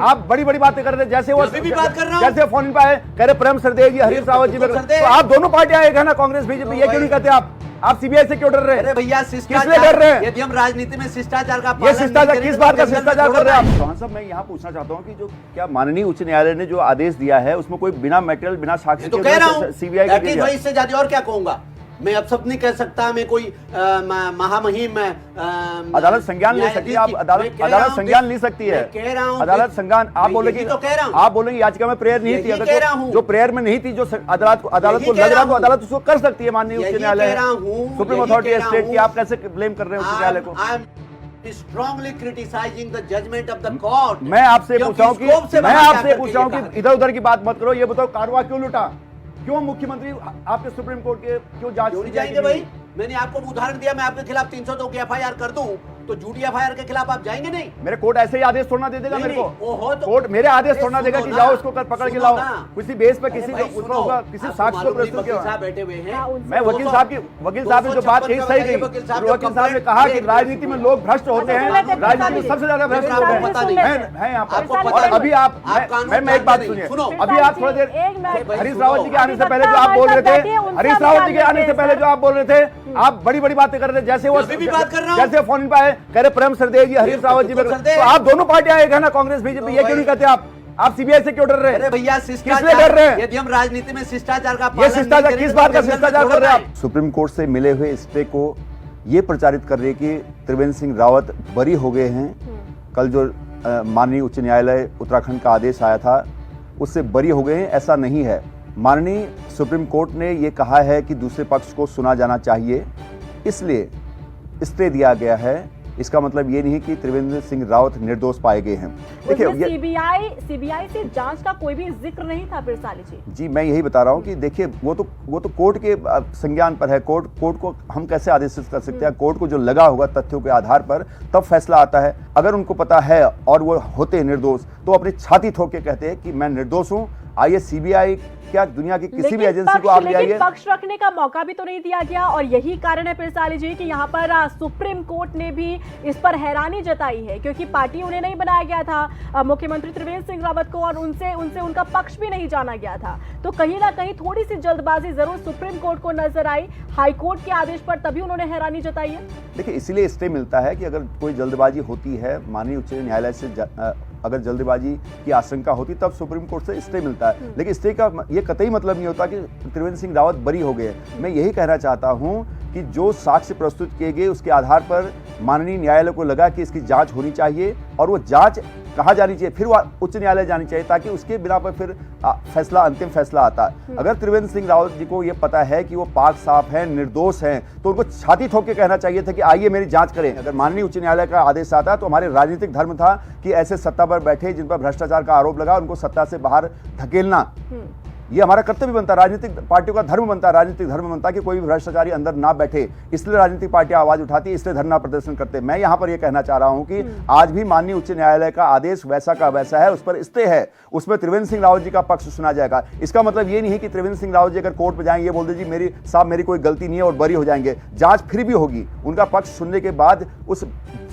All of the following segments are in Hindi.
आप बड़ी बड़ी बातें कर रहे थे, जैसे वो भी बात कर रहा हूं। जैसे फोन पे आए कह रहे प्रेम सरदेव जी, हरीश रावत जी, तो आप दोनों पार्टियां एक है ना, कांग्रेस बीजेपी, ये क्यों नहीं कहते आप सीबीआई से क्यों डर रहे हैं? अरे भैया किसलिए डर रहे हैं? यदि हम राजनीति में शिष्टाचार का ये शिष्टाचार किस बात का शिष्टाचार कर रहे हैं आप? चौहान साहब, मैं यहाँ पूछना चाहता हूँ कि जो क्या माननीय उच्च न्यायालय ने जो आदेश दिया है उसमें कोई बिना मेटेरियल बिना साक्ष्य तो कह रहा हूँ सीबीआई भाई, इससे ज्यादा और क्या कहूंगा मैं? अब सब नहीं कह सकता, मैं कोई महामहिम अदालत संज्ञान ले सकती है, आप अदालत संज्ञान ले सकती है, कह रहा हूँ अदालत संज्ञान। आप बोलेंगे तो कह रहा हूँ, आप बोलेंगे याचिका में प्रेयर नहीं थी, अगर जो प्रेयर में नहीं थी, जो अदालत को लग रहा तो अदालत उसको कर सकती है। माननीय उच्च न्यायालय, सुप्रीम अथॉरिटी स्टेट की, आप कैसे ब्लेम कर रहे हैं उच्च न्यायालय को? Strongly criticising the judgment of the court. मैं आपसे पूछ रहा हूँ कि इधर उधर की बात मत करो, ये बताओ कारवा क्यों लुटा, क्यों मुख्यमंत्री आपके सुप्रीम कोर्ट के क्यों जांच नहीं जाएंगे भाई? मैंने आपको उदाहरण दिया, मैं आपके खिलाफ 302 की एफआईआर कर दूं तो झूठी एफआईआर के खिलाफ आप जाएंगे नहीं? मेरे कोर्ट ऐसे ही आदेश थोड़ना दे देगा मेरे को? तो कोर्ट मेरे आदेश थोड़ना देगा कि जाओ इसको पकड़ के लाओ, किसी बेस पे किसी साक्ष्य को प्रस्तुत किया। बैठे हुए हैं, मैं वकील साहब ने जो बात कही सही कही। वकील साहब ने कहा कि राजनीति में लोग भ्रष्ट होते हैं, राजनीति में सबसे ज्यादा भ्रष्ट लोग हैं यहाँ पर। और अभी आप, मैं एक बात सुनिए, अभी आप थोड़ी देर हरीश रावत जी के आने से पहले जो आप बोल रहे थे, हरीश रावत जी के आने से पहले जो आप बोल रहे थे, आप बड़ी बड़ी बातें कर रहे थे, जैसे वो भी बात कर रहा हूं। जैसे फोन पे आए कह रहे प्रेम सरदेव जी, हरीश रावत जी, तो आप दोनों पार्टियां एक है ना, कांग्रेस बीजेपी, ये क्यों नहीं कहते आप सीबीआई से क्यों डर रहे हैं? अरे भैया, किसलिए डर रहे हैं? यदि हम राजनीति में शिष्टाचार का ये शिष्टाचार किस बात का शिष्टाचार कर रहे हैं आप? सुप्रीम कोर्ट से मिले हुए स्टे को ये प्रचारित कर रही है कि त्रिवेंद्र सिंह रावत बरी हो गए हैं। कल जो माननीय उच्च न्यायालय उत्तराखंड का आदेश आया था उससे बरी हो गए हैं, ऐसा नहीं है। माननीय सुप्रीम कोर्ट ने ये कहा है कि दूसरे पक्ष को सुना जाना चाहिए, इसलिए स्टे दिया गया है। इसका मतलब ये नहीं कि त्रिवेंद्र सिंह रावत निर्दोष पाए गए हैं। देखिए, सीबीआई से जांच का कोई भी जिक्र नहीं था पिरसाली जी। मैं यही बता रहा हूँ कि देखिए, वो तो कोर्ट के संज्ञान पर है। कोर्ट को हम कैसे आदेशित कर सकते हैं? कोर्ट को जो लगा होगा तथ्यों के आधार पर तब फैसला आता है। अगर उनको पता है और वो होते निर्दोष तो अपनी छाती ठोक के कहते हैं कि मैं निर्दोष हूँ। आइए सीबीआई क्या दुनिया की किसी भी एजेंसी को आप ले आइए। पक्ष रखने का मौका भी तो नहीं दिया गया, और यही कारण है पिरसाली जी कि यहाँ पर सुप्रीम कोर्ट ने भी इस पर हैरानी जताई है, क्योंकि पार्टी उन्हें नहीं बनाया गया था मुख्यमंत्री त्रिवेंद्र सिंह रावत को, और उनसे उनका पक्ष भी नहीं जाना गया था। तो कहीं ना कहीं थोड़ी सी जल्दबाजी जरूर सुप्रीम कोर्ट को नजर आई हाईकोर्ट के आदेश पर, तभी उन्होंने हैरानी जताई है। देखिए, इसीलिए स्टे मिलता है कि अगर कोई जल्दबाजी होती है, माननीय उच्च न्यायालय से अगर जल्दबाजी की आशंका होती तब सुप्रीम कोर्ट से स्टे मिलता है। लेकिन स्टे का ये कतई मतलब नहीं होता कि त्रिवेंद्र सिंह रावत बरी हो गए। मैं यही कहना चाहता हूं कि जो साक्ष्य प्रस्तुत किए गए उसके आधार पर माननीय न्यायालय को लगा कि इसकी जांच होनी चाहिए, और वो जांच कहाँ जानी चाहिए, फिर वो उच्च न्यायालय जानी चाहिए, ताकि उसके बिना पर फिर फैसला, अंतिम फैसला आता है। अगर त्रिवेंद्र सिंह रावत जी को ये पता है कि वो पाक साफ हैं, निर्दोष हैं, तो उनको छाती ठोक के कहना चाहिए था कि आइए मेरी जांच करें। अगर माननीय उच्च न्यायालय का आदेश आता तो हमारे राजनीतिक धर्म था कि ऐसे सत्ता पर बैठे जिन पर भ्रष्टाचार का आरोप लगा उनको सत्ता से बाहर धकेलना, ये हमारा कर्तव्य बनता है, राजनीतिक पार्टियों का धर्म बनता है, राजनीतिक धर्म बनता है कि कोई भी भ्रष्टाचारी अंदर ना बैठे। इसलिए राजनीतिक पार्टियां आवाज उठाती है, इसलिए धरना प्रदर्शन करते हैं। मैं यहां पर यह कहना चाह रहा हूं कि आज भी माननीय उच्च न्यायालय का आदेश वैसा का वैसा है, उस पर स्टे है, उसमें त्रिवेंद्र सिंह रावत जी का पक्ष सुना जाएगा। इसका मतलब ये नहीं है कि त्रिवेंद्र सिंह रावत जी अगर कोर्ट में जाएंगे, ये बोल दीजिए मेरी कोई गलती नहीं है और बरी हो जाएंगे। जांच फिर भी होगी, उनका पक्ष सुनने के बाद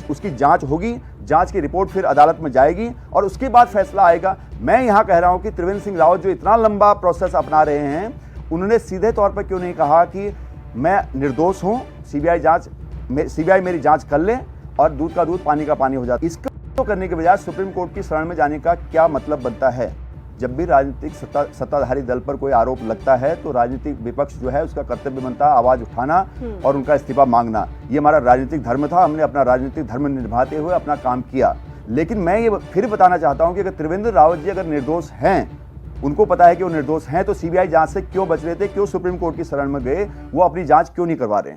उसकी जांच होगी, जांच की रिपोर्ट फिर अदालत में जाएगी और उसके बाद फैसला आएगा। मैं यहां कह रहा हूं कि त्रिवेंद्र सिंह रावत जो इतना लंबा प्रोसेस अपना रहे हैं, उन्होंने सीधे तौर पर क्यों नहीं कहा कि मैं निर्दोष हूं, सीबीआई मेरी जांच कर ले और दूध का दूध पानी का पानी हो जाता। इसको करने के बजाय सुप्रीम कोर्ट की शरण में जाने का क्या मतलब बनता है? जब भी राजनीतिक सत्ताधारी दल पर कोई आरोप लगता है तो राजनीतिक विपक्ष जो है उसका कर्तव्य बनता है आवाज उठाना और उनका इस्तीफा मांगना। ये हमारा राजनीतिक धर्म था, हमने अपना राजनीतिक धर्म निभाते हुए अपना काम किया। लेकिन मैं ये फिर बताना चाहता हूं कि अगर त्रिवेंद्र रावत जी अगर निर्दोष हैं, उनको पता है कि वो निर्दोष हैं, तो सीबीआई जांच से क्यों बच रहे थे, क्यों सुप्रीम कोर्ट की शरण में गए, वो अपनी जांच क्यों नहीं करवा रहे हैं?